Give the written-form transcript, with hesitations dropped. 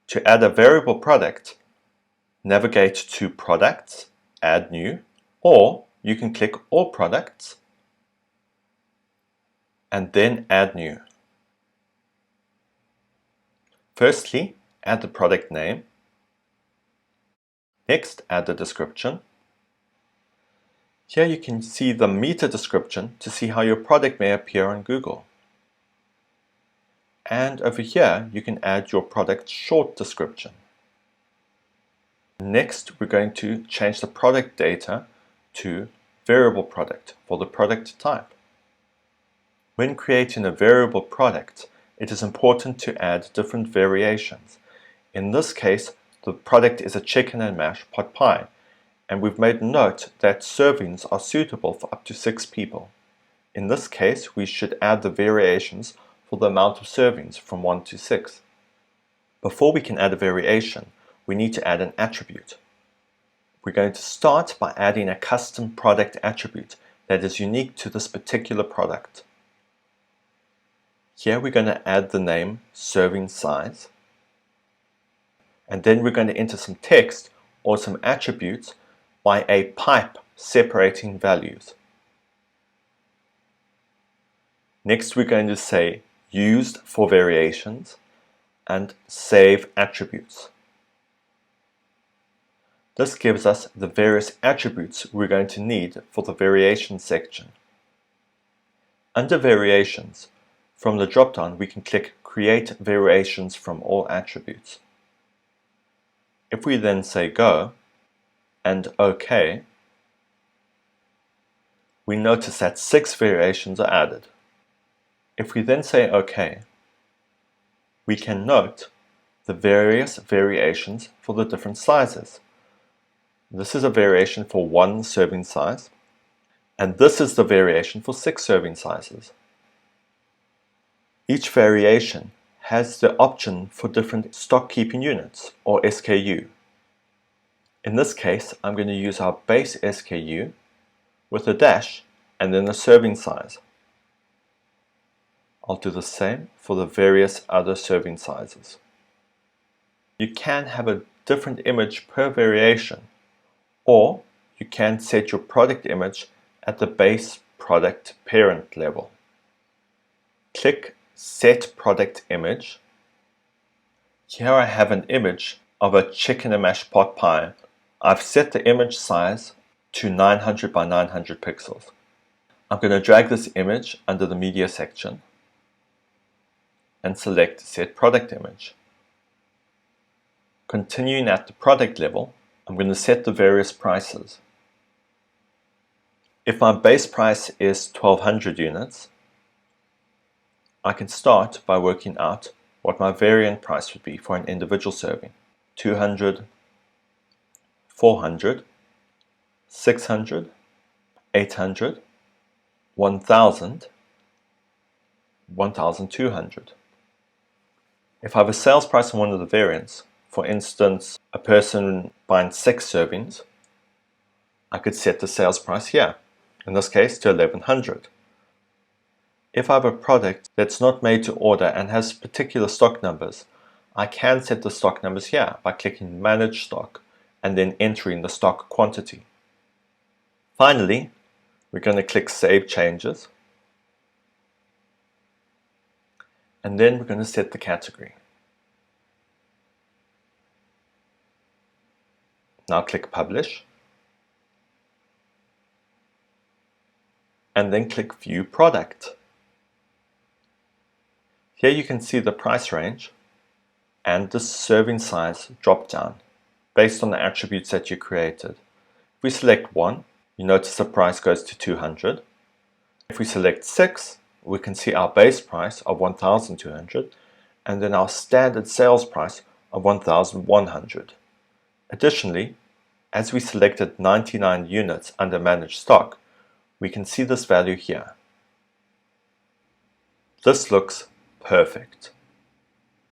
To add a variable product, navigate to Products, Add New, or you can click All Products and then Add New. Firstly, add the product name. Next, add the description. Here you can see the meta description to see how your product may appear on Google. And over here, you can add your product short description. Next, we're going to change the product data to variable product for the product type. When creating a variable product, it is important to add different variations. In this case, the product is a chicken and mash pot pie, and we've made note that servings are suitable for up to 6 people. In this case, we should add the variations for the amount of servings from 1 to 6. Before we can add a variation, we need to add an attribute. We're going to start by adding a custom product attribute that is unique to this particular product. Here we're going to add the name serving size, and then we're going to enter some text or some attributes by a pipe separating values. Next we're going to say used for variations and save attributes. This gives us the various attributes we're going to need for the variation section. Under variations, from the drop-down we can click Create Variations from All Attributes. If we then say Go and OK, we notice that 6 variations are added. If we then say OK, we can note the various variations for the different sizes. This is a variation for 1 serving size, and this is the variation for 6 serving sizes. Each variation has the option for different stock keeping units, or SKU. In this case, I'm going to use our base SKU with a dash and then a serving size. I'll do the same for the various other serving sizes. You can have a different image per variation, or you can set your product image at the base product parent level. Click Set Product Image. Here I have an image of a chicken and mash pot pie. I've set the image size to 900 by 900 pixels. I'm going to drag this image under the media section and select Set Product Image. Continuing at the product level, I'm going to set the various prices. If my base price is 1200 units, I can start by working out what my variant price would be for an individual serving. 200, 400, 600, 800, 1000, 1200. If I have a sales price on one of the variants, for instance, a person buying 6 servings, I could set the sales price here, in this case to 1100. If I have a product that's not made to order and has particular stock numbers, I can set the stock numbers here by clicking Manage Stock and then entering the stock quantity. Finally, we're going to click Save Changes, and then we're going to set the category. Now click Publish, and then click View Product. Here you can see the price range and the serving size drop down based on the attributes that you created. If we select 1, you notice the price goes to 200. If we select 6, we can see our base price of 1200 and then our standard sales price of 1100. Additionally, as we selected 99 units under Manage Stock, we can see this value here. This looks perfect.